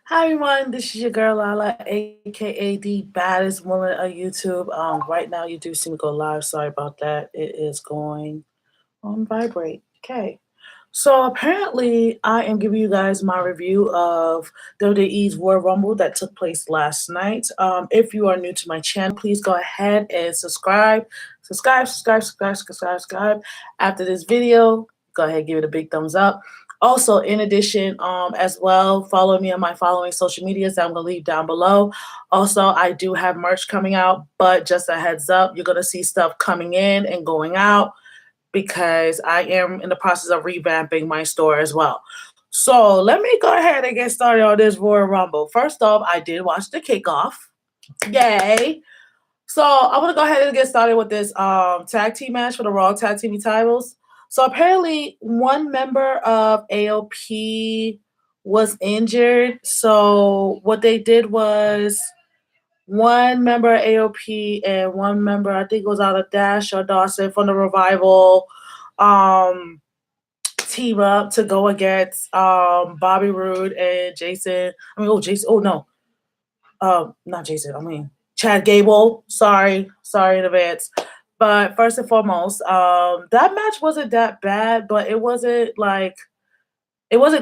Hi everyone, this is your girl Lala, aka the baddest woman on YouTube. Right now you do see me go live. Sorry about that. It is going on vibrate. Okay. So apparently I am giving you guys my review of WWE's Royal Rumble that took place last night. If you are new to my channel, please go ahead and subscribe. Subscribe. After this video, go ahead and give it a big thumbs up. Also, in addition, as well, follow me on my following social medias that I'm gonna leave down below. Also, I do have merch coming out, but just a heads up, you're gonna see stuff coming in and going out because I am in the process of revamping my store as well. So let me go ahead and get started on this Royal Rumble. First off, I did watch the kickoff. Yay! So I'm gonna go ahead and get started with this tag team match for the Raw Tag Team titles. So apparently, one member of AOP was injured. So what they did was one member of AOP and one member, I think it was out of Dash or Dawson from the Revival, um, team up to go against Bobby Roode and Jason. Jason. Oh no, not Jason. Chad Gable. Sorry in advance. But first and foremost, that match wasn't that bad, but it wasn't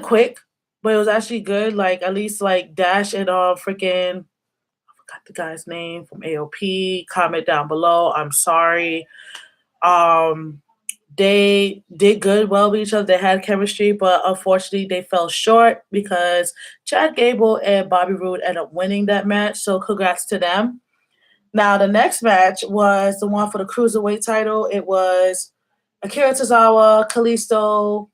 quick, but it was actually good. Like at least like Dash and freaking got the guy's name from AOP. Comment down below. I'm sorry. Um, they did well with each other. They had chemistry, but unfortunately, they fell short because Chad Gable and Bobby Roode ended up winning that match. So, congrats to them. Now, the next match was the one for the cruiserweight title. It was Akira Tozawa, Kalisto,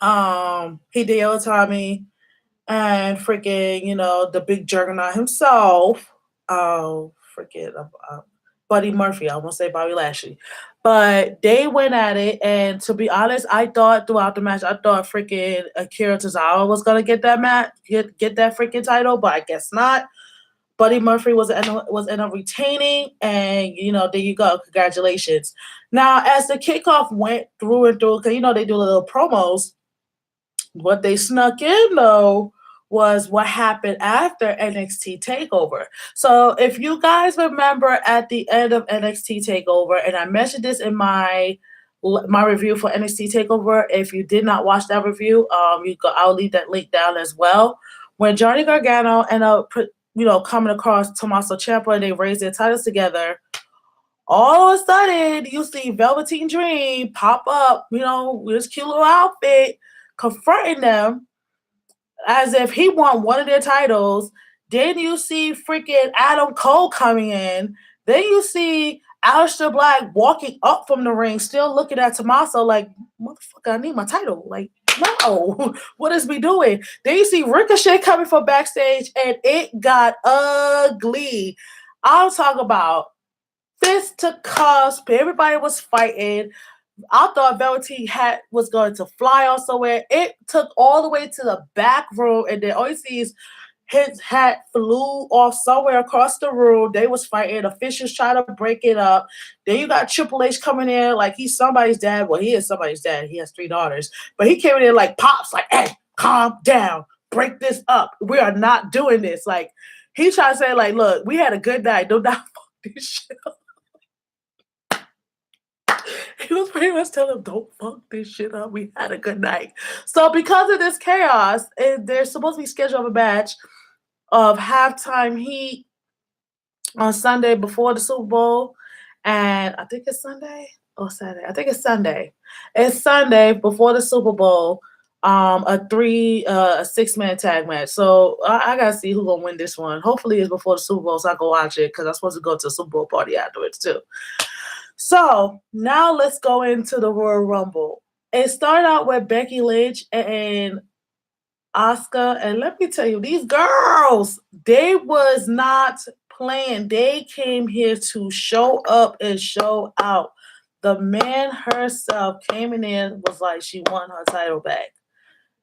Hideo Itami, and freaking, the big juggernaut himself. Oh, Buddy Murphy. I won't say Bobby Lashley. But they went at it, and to be honest, I thought throughout the match, I thought freaking Akira Tozawa was gonna get that match, get that freaking title, but I guess not. Buddy Murphy was end up retaining, and there you go. Congratulations. Now, as the kickoff went through and through, because they do little promos, what they snuck in though was what happened after NXT Takeover. So if you guys remember at the end of NXT Takeover, and I mentioned this in my review for NXT Takeover. If you did not watch that review, I'll leave that link down as well. When Johnny Gargano ended up coming across Tommaso Ciampa and they raised their titles together, all of a sudden you see Velveteen Dream pop up, with his cute little outfit, confronting them as if he won one of their titles. Then you see freaking Adam Cole coming in. Then you see Aleister Black walking up from the ring, still looking at Tommaso like, motherfucker, I need my title. Like, no, what is we doing? Then you see Ricochet coming from backstage, and it got ugly. I'm talking about fist to cusp. Everybody was fighting. I thought Velveteen Hat was going to fly off somewhere. It took all the way to the back room, and then all you see is his hat flew off somewhere across the room. They was fighting. Officials trying to break it up. Then you got Triple H coming in like he's somebody's dad. Well, he is somebody's dad. He has 3 daughters. But he came in like Pops, like, hey, calm down. Break this up. We are not doing this. Like, he trying to say, like, look, we had a good night. Don't not fuck this shit up. He was pretty much telling him, don't fuck this shit up. We had a good night. So because of this chaos, there's supposed to be scheduled a match of halftime heat on Sunday before the Super Bowl. And I think it's Sunday or Saturday. I think it's Sunday. It's Sunday before the Super Bowl. A 6-man tag match. So I gotta see who's gonna win this one. Hopefully it's before the Super Bowl so I can watch it because I'm supposed to go to a Super Bowl party afterwards too. So now let's go into the Royal Rumble. It started out with Becky Lynch and Asuka, and let me tell you, these girls, they was not playing. They came here to show up and show out. The man herself came in was like she won her title back.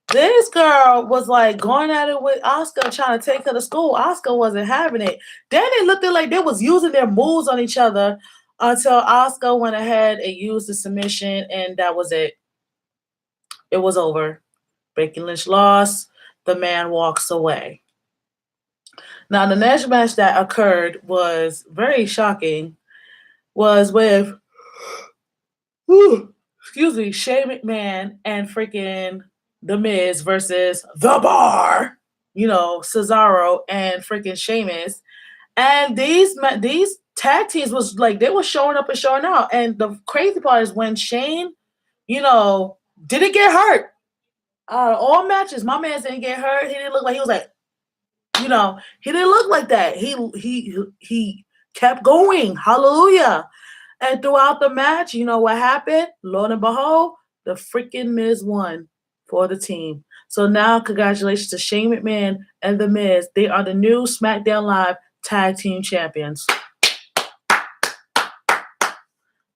This girl was like going at it with Asuka, trying to take her to school. Asuka wasn't having it. Then it looked like they was using their moves on each other until Asuka went ahead and used the submission, and that was it. It was over. Becky Lynch lost. the man walks away. Now, the next match that occurred was very shocking. Was with, excuse me, Shane McMahon and freaking The Miz versus The Bar. Cesaro and freaking Sheamus. And these tag teams was like they were showing up and showing out. And the crazy part is when Shane, didn't get hurt. All matches, my man didn't get hurt. He didn't look like he was like, he didn't look like that. He kept going. Hallelujah. And throughout the match, you know what happened? Lo and behold, the freaking Miz won for the team. So now, congratulations to Shane McMahon and The Miz. They are the new SmackDown Live Tag Team Champions.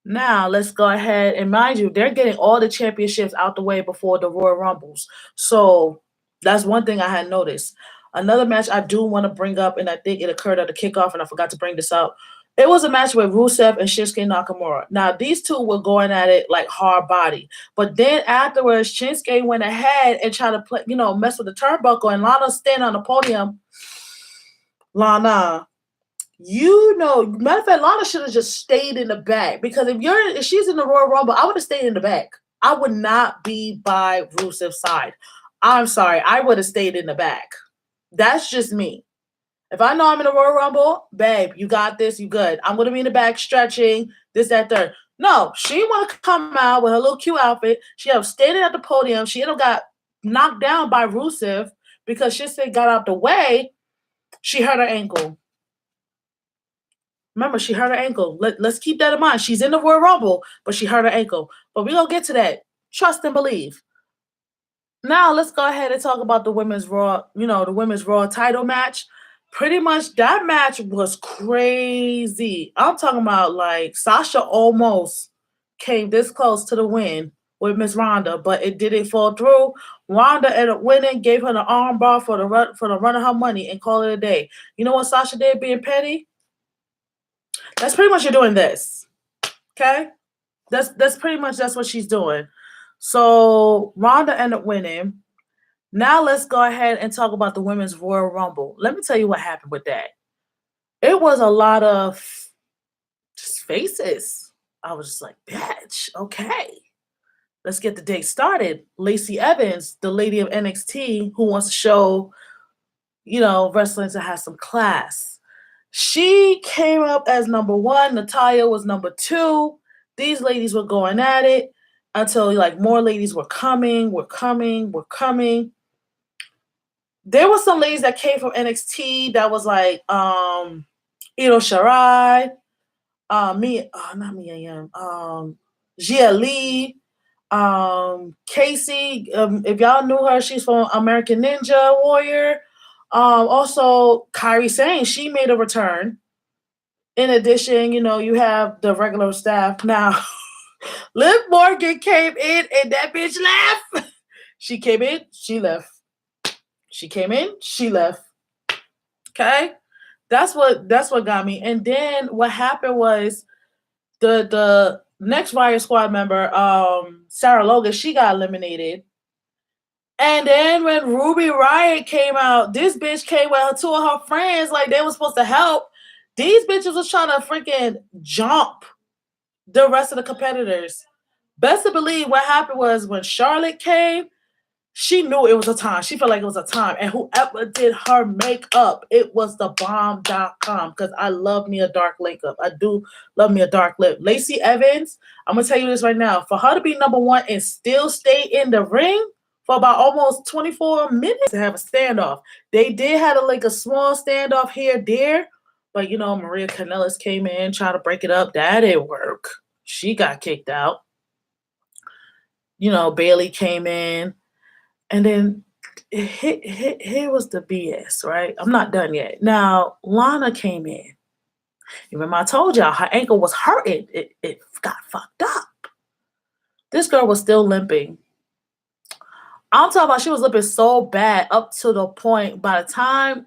Now, let's go ahead and mind you, they're getting all the championships out the way before the Royal Rumbles. So that's one thing I had noticed. Another match I do want to bring up, and I think it occurred at the kickoff, and I forgot to bring this up. It was a match with Rusev and Shinsuke Nakamura. Now, these two were going at it like hard body. But then afterwards, Shinsuke went ahead and tried to play, mess with the turnbuckle, and Lana standing on the podium. Lana, matter of fact, Lana should have just stayed in the back. Because if she's in the Royal Rumble, I would have stayed in the back. I would not be by Rusev's side. I'm sorry. I would have stayed in the back. That's just me. If I know I'm in the Royal Rumble, babe, you got this, you good. I'm going to be in the back stretching, this, that, third. No, she want to come out with her little cute outfit. She have standing at the podium. She got knocked down by Rusev because Shinsuke got out the way. She hurt her ankle. Remember, she hurt her ankle. Let's keep that in mind. She's in the Royal Rumble, but she hurt her ankle. But we're going to get to that. Trust and believe. Now, let's go ahead and talk about the Women's Raw, the Women's Raw title match. Pretty much that match was crazy. I'm talking about like Sasha almost came this close to the win with Miss Ronda, but it didn't fall through. Ronda ended up winning, gave her the arm bar for the run of her money, and call it a day. You know what Sasha did being petty? That's pretty much you're doing this. Okay? That's pretty much that's what she's doing. So Ronda ended up winning. Now let's go ahead and talk about the Women's Royal Rumble. Let me tell you what happened with that. It was a lot of just faces. I was just like, bitch, okay. Let's get the date started. Lacey Evans, the lady of NXT who wants to show, wrestling to have some class. She came up as number 1. Natalya was number 2. These ladies were going at it until more ladies were coming. There were some ladies that came from NXT that was like Io Shirai, Gia Lee, Casey. If y'all knew her, she's from American Ninja Warrior. Also, Kairi Sane, she made a return. In addition, you have the regular staff. Now, Liv Morgan came in and that bitch left. She came in, she left. She came in, she left. Okay? That's what got me. And then what happened was the next Riot Squad member, Sarah Logan, she got eliminated. And then when Ruby Riot came out, this bitch came with her 2 of her friends like they were supposed to help. These bitches was trying to freaking jump the rest of the competitors. Best to believe what happened was when Charlotte came, she knew it was a time. She felt like it was a time. And whoever did her makeup, it was the bomb.com because I love me a dark makeup. I do love me a dark lip. Lacey Evans, I'm going to tell you this right now. For her to be number 1 and still stay in the ring for about almost 24 minutes to have a standoff. They did have a small standoff here, there. But, Maria Kanellis came in trying to break it up. That didn't work. She got kicked out. Bailey came in. And then here was the BS, right? I'm not done yet. Now, Lana came in. You remember I told y'all her ankle was hurting. It got fucked up. This girl was still limping. I'm talking about she was limping so bad up to the point by the time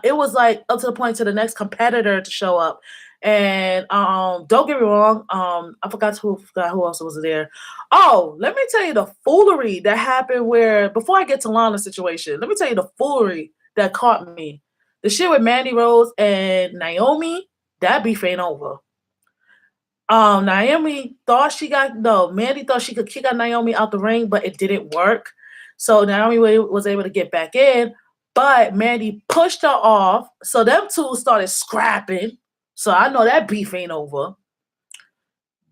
it was up to the point to the next competitor to show up. And don't get me wrong, I forgot who else was there. Oh, let me tell you the foolery that happened where before I get to Lana's situation, let me tell you the foolery that caught me. The shit with Mandy Rose and Naomi, that beef ain't over. Naomi thought she got no. Mandy thought she could kick out Naomi out the ring, but it didn't work. So Naomi was able to get back in, but Mandy pushed her off. So them two started scrapping. So I know that beef ain't over.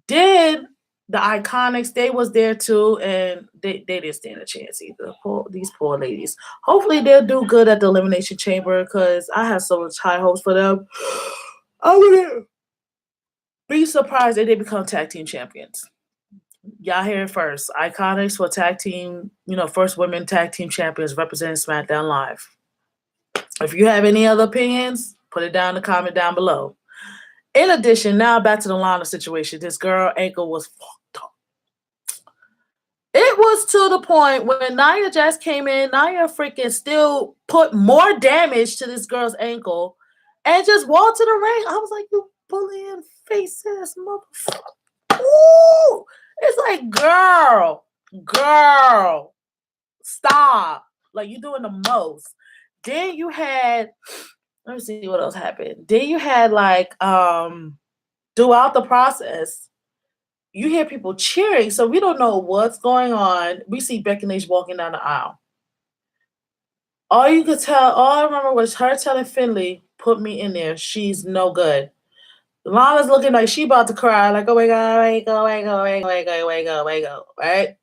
Then the Iconics, they was there too, and they didn't stand a chance either. These poor ladies. Hopefully they'll do good at the Elimination Chamber because I have so much high hopes for them. I wouldn't be surprised if they become tag team champions. Y'all hear it first. Iconics for tag team, first women tag team champions representing SmackDown Live. If you have any other opinions, put it down in the comment down below. In addition, now back to the Lana situation. This girl ankle was fucked up. It was to the point when Nia Jax came in, Nia freaking still put more damage to this girl's ankle and just walked to the ring. I was like, you bullying face ass motherfucker. Ooh! It's like, girl, stop. Like, you're doing the most. Then you had, let me see what else happened. Then you had, like, throughout the process, you hear people cheering, so we don't know what's going on. We see Becky Lynch walking down the aisle. All I remember was her telling Finley, put me in there. She's no good. Lana's looking like she about to cry, like, oh my God, wake up, right?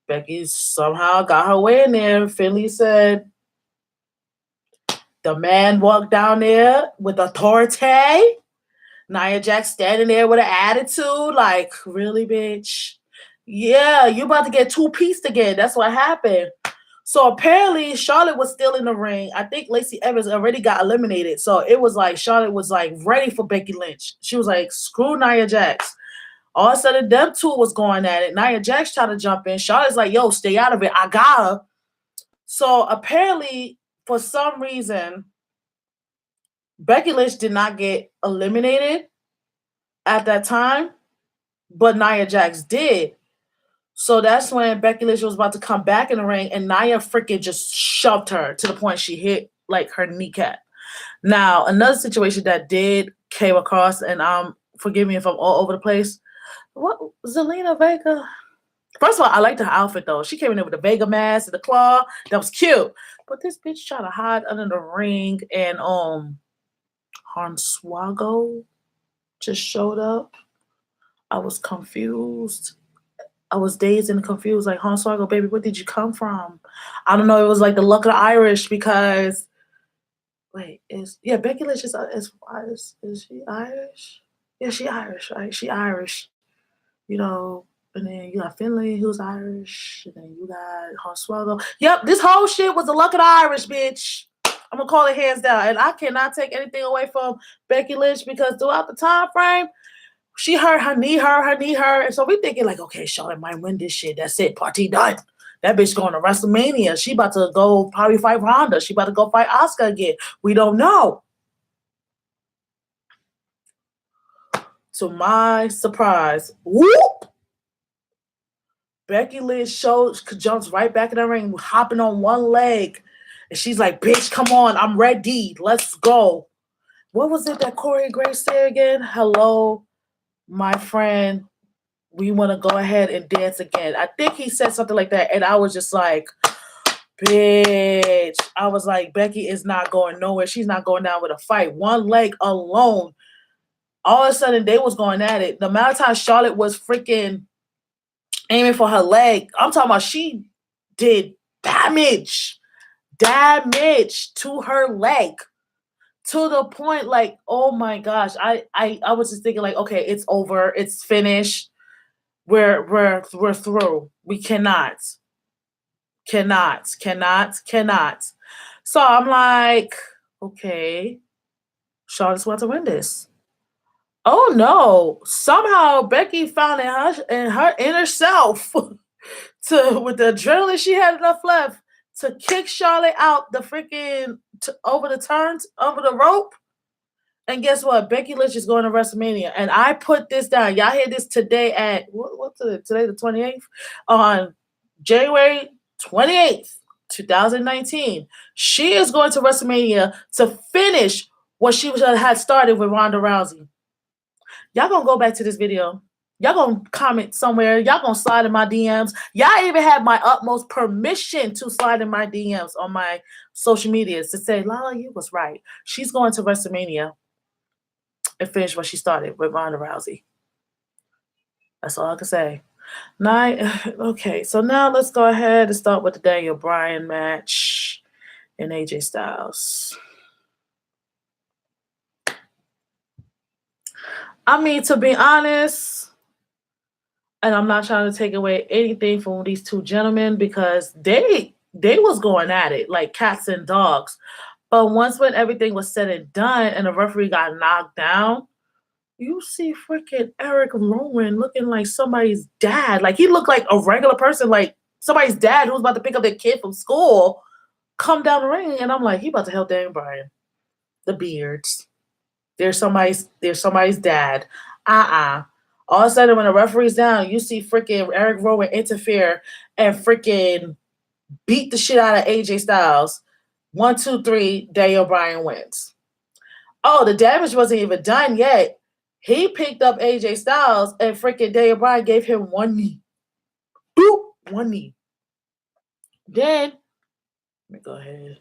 Becky somehow got her way in there. Finley said, the man walked down there with authority. Nia Jax standing there with an attitude, like, really, bitch? Yeah, you about to get two-pieced again. That's what happened. So apparently Charlotte was still in the ring. I think Lacey Evans already got eliminated. So it was like Charlotte was like ready for Becky Lynch. She was like, screw Nia Jax. All of a sudden, them two was going at it. Nia Jax tried to jump in. Charlotte's like, yo, stay out of it. I got her. So apparently, for some reason, Becky Lynch did not get eliminated at that time, but Nia Jax did. So that's when Becky Lynch was about to come back in the ring, and Nia freaking just shoved her to the point she hit like her kneecap. Now, another situation that came across, and forgive me if I'm all over the place. What Zelina Vega? First of all, I liked her outfit though. She came in there with the Vega mask and the claw. That was cute. But this bitch tried to hide under the ring, and Hornswoggle just showed up. I was confused. I was dazed and confused. Like, Hornswoggle, baby, where did you come from? I don't know. It was like the luck of the Irish because, Becky Lynch is she Irish? Yeah, she Irish, right? She Irish. And then you got Finley, who's Irish. And then you got Hornswoggle. Yep, this whole shit was the luck of the Irish, bitch. I'm going to call it hands down. And I cannot take anything away from Becky Lynch because throughout the time frame, she hurt her knee, and so we thinking like, okay, Charlotte might win this shit. That's it, party done. That bitch going to WrestleMania. She about to go probably fight Ronda. She about to go fight Asuka again. We don't know. To my surprise, whoop! Becky Lynch jumps right back in the ring, hopping on one leg, and she's like, "Bitch, come on, I'm ready. Let's go." What was it that Corey Graves said again? Hello, my friend, we want to go ahead and dance again. I think he said something like that. And I was just like, bitch. I was like, Becky is not going nowhere. She's not going down with a fight. One leg alone. All of a sudden, they was going at it. The amount of time Charlotte was freaking aiming for her leg, I'm talking about she did damage to her leg. To the point, like, oh my gosh, I was just thinking, like, okay, it's over, it's finished, we're through. We cannot. So I'm like, okay, Charlotte's about to win this. Oh no! Somehow Becky found in her inner self with the adrenaline she had enough left to kick Charlotte out the freaking over the rope, And guess what? Becky Lynch is going to WrestleMania. And I put this down. Y'all hear this today at, what's it? Today the 28th? On January 28th, 2019. She is going to WrestleMania to finish what she had started with Ronda Rousey. Y'all gonna go back to this video. Y'all gonna comment somewhere. Y'all gonna slide in my DMs. Y'all even have my utmost permission to slide in my DMs on my social medias to say, Lala, you was right. She's going to WrestleMania and finish what she started with Ronda Rousey. That's all I can say. Okay, so now let's go ahead and start with the Daniel Bryan match and AJ Styles. I mean, to be honest, and I'm not trying to take away anything from these two gentlemen because they was going at it like cats and dogs. But once when everything was said and done and the referee got knocked down, you see freaking Eric Rowan looking like somebody's dad. Like he looked like a regular person, like somebody's dad who was about to pick up their kid from school, come down the ring, and I'm like, he about to help Daniel Bryan. The beards. There's somebody's dad. All of a sudden, when the referee's down, you see freaking Eric Rowan interfere and freaking beat the shit out of AJ Styles. 1, 2, 3, Daniel Bryan wins. Oh, the damage wasn't even done yet. He picked up AJ Styles and freaking Daniel Bryan gave him one knee. Boop, one knee. Then, let me go ahead.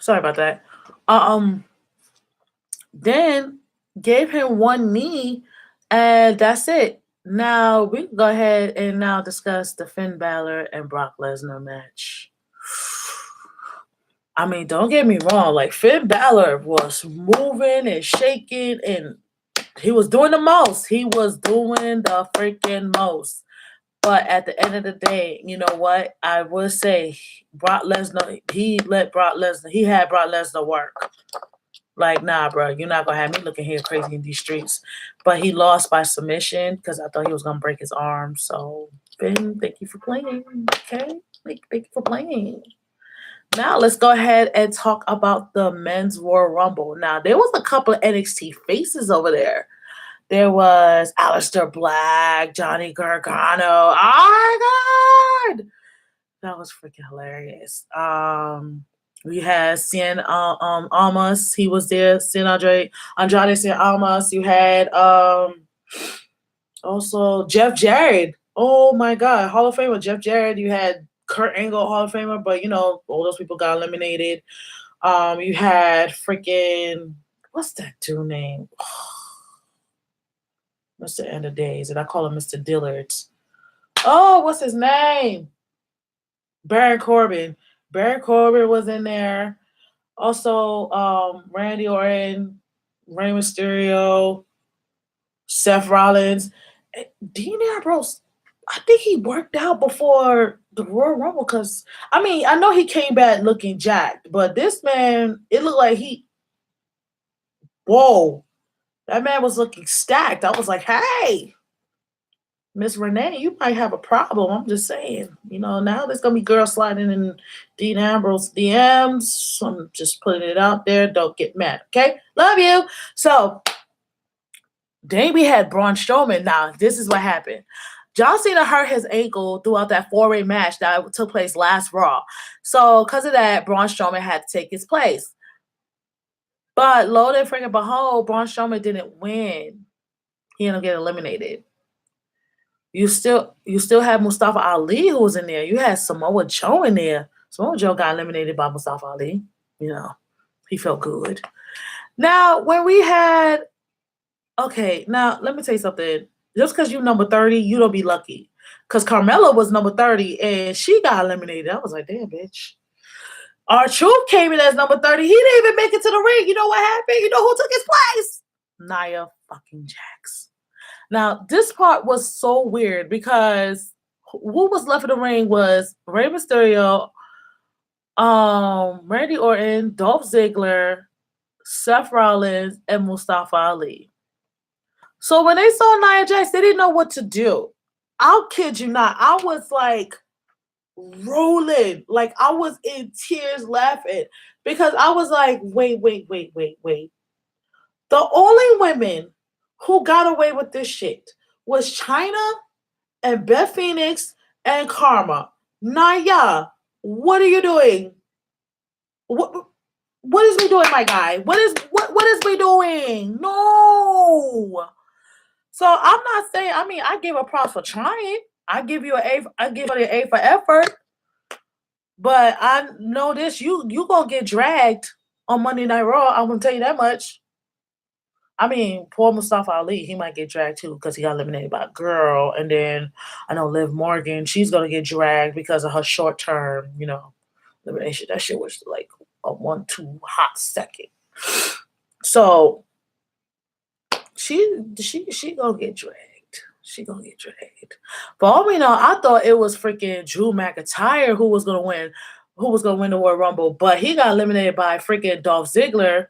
Sorry about that. Then gave him one knee, and that's it. Now we can go ahead and now discuss the Finn Balor and Brock Lesnar match. I mean, don't get me wrong. Like Finn Balor was moving and shaking, and he was doing the most. He was doing the freaking most. But at the end of the day, you know what? I would say Brock Lesnar, he had Brock Lesnar work. Like, nah, bro, you're not going to have me looking here crazy in these streets. But he lost by submission because I thought he was going to break his arm. So, Finn, thank you for playing. Okay? Thank you for playing. Now, let's go ahead and talk about the Men's Royal Rumble. Now, there was a couple of NXT faces over there. There was Aleister Black, Johnny Gargano. Oh, my God! That was freaking hilarious. We had Cien Almas. He was there. Andrade Cien Almas. You had also Jeff Jarrett. Oh my God, Hall of Famer Jeff Jarrett. You had Kurt Angle, Hall of Famer, but you know all those people got eliminated. You had freaking what's that dude name? Mr. End of Days, and I call him Mr. Dillard. Oh, what's his name? Baron Corbin. Baron Corbin was in there. Also, Randy Orton, Rey Mysterio, Seth Rollins. Dean Ambrose, I think he worked out before the Royal Rumble because, I mean, I know he came back looking jacked, but this man, it looked like whoa, that man was looking stacked. I was like, hey, Miss Renee, you might have a problem. I'm just saying. You know, now there's going to be girls sliding in Dean Ambrose DMs. I'm just putting it out there. Don't get mad, okay? Love you. So, then we had Braun Strowman. Now, this is what happened. John Cena hurt his ankle throughout that four-way match that took place last Raw. So, because of that, Braun Strowman had to take his place. But, lo and freaking behold, Braun Strowman didn't win. He ended up getting eliminated. You still had Mustafa Ali who was in there. You had Samoa Joe in there. Samoa Joe got eliminated by Mustafa Ali. You know, he felt good. Now, when we had, okay, now let me tell you something. Just because you're number 30, you don't be lucky. Because Carmella was number 30 and she got eliminated. I was like, damn, bitch. R-Truth came in as number 30. He didn't even make it to the ring. You know what happened? You know who took his place? Nia fucking Jax. Now, this part was so weird because who was left in the ring was Rey Mysterio, Randy Orton, Dolph Ziggler, Seth Rollins, and Mustafa Ali. So when they saw Nia Jax, they didn't know what to do. I'll kid you not. I was like rolling. Like I was in tears laughing because I was like, wait, wait, wait, wait, wait. The only women who got away with this shit was China and Beth Phoenix and Karma. Naya, what are you doing? What what is we doing, my guy? What is we doing? No. So I'm not saying. I mean, I give a props for trying. I give you an A. I give you an A for effort. But I know this. You gonna get dragged on Monday Night Raw. I'm gonna tell you that much. I mean, poor Mustafa Ali, he might get dragged too because he got eliminated by a girl. And then I know Liv Morgan, she's gonna get dragged because of her short term, elimination. That shit was like a 1-2 hot second. So she gonna get dragged. She gonna get dragged. But all we know, I thought it was freaking Drew McIntyre who was gonna win the Royal Rumble, but he got eliminated by freaking Dolph Ziggler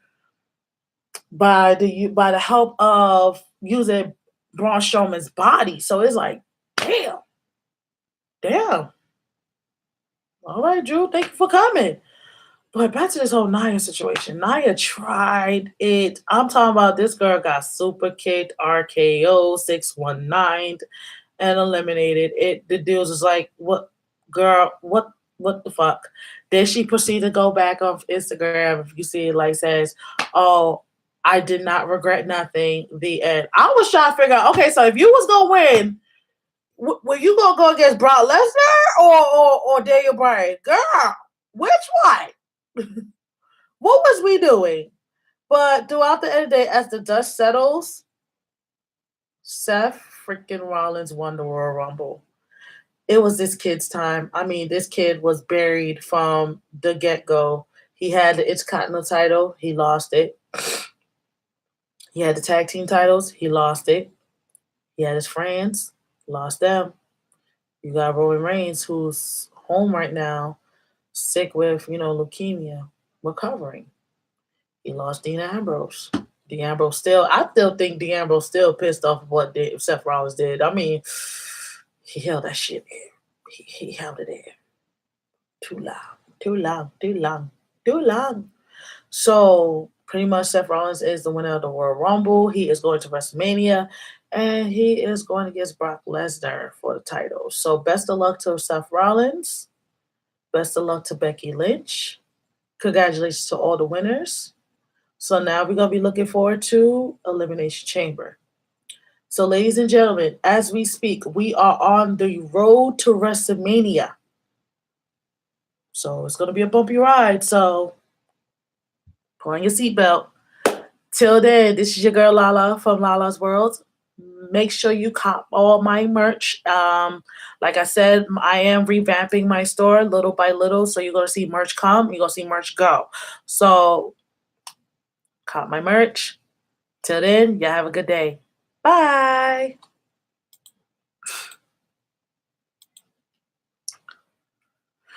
by the help of using Braun Strowman's body. So it's like, damn, damn. All right, Drew, thank you for coming. But back to this whole Nia situation. Nia tried it. I'm talking about this girl got super kicked, RKO 619, and eliminated. It the deals was like, what girl, what the fuck? Then she proceeded to go back on Instagram. If you see it, like says, oh, I did not regret nothing. The end. I was trying to figure out, okay, so if you was gonna win, were you gonna go against Brock Lesnar or Daniel Bryan? Girl, which one? What was we doing? But throughout the end of the day, as the dust settles, Seth freaking Rollins won the Royal Rumble. It was this kid's time. I mean, this kid was buried from the get go. He had the Intercontinental title, he lost it. He had the tag team titles, he lost it. He had his friends, lost them. You got Roman Reigns, who's home right now, sick with, leukemia, recovering. He lost Dean Ambrose. Dean Ambrose I still think Dean Ambrose still pissed off of what Seth Rollins did. I mean, he held that shit in. He held it in. Too long, too long, too long, too long. So pretty much Seth Rollins is the winner of the Royal Rumble. He is going to WrestleMania, and he is going against Brock Lesnar for the title. So best of luck to Seth Rollins. Best of luck to Becky Lynch. Congratulations to all the winners. So now we're going to be looking forward to Elimination Chamber. So ladies and gentlemen, as we speak, we are on the road to WrestleMania. So it's going to be a bumpy ride. So put on your seatbelt. Till then, this is your girl Lala from Lala's World. Make sure you cop all my merch. Like I said, I am revamping my store little by little. So you're going to see merch come. You're going to see merch go. So cop my merch. Till then, y'all have a good day. Bye.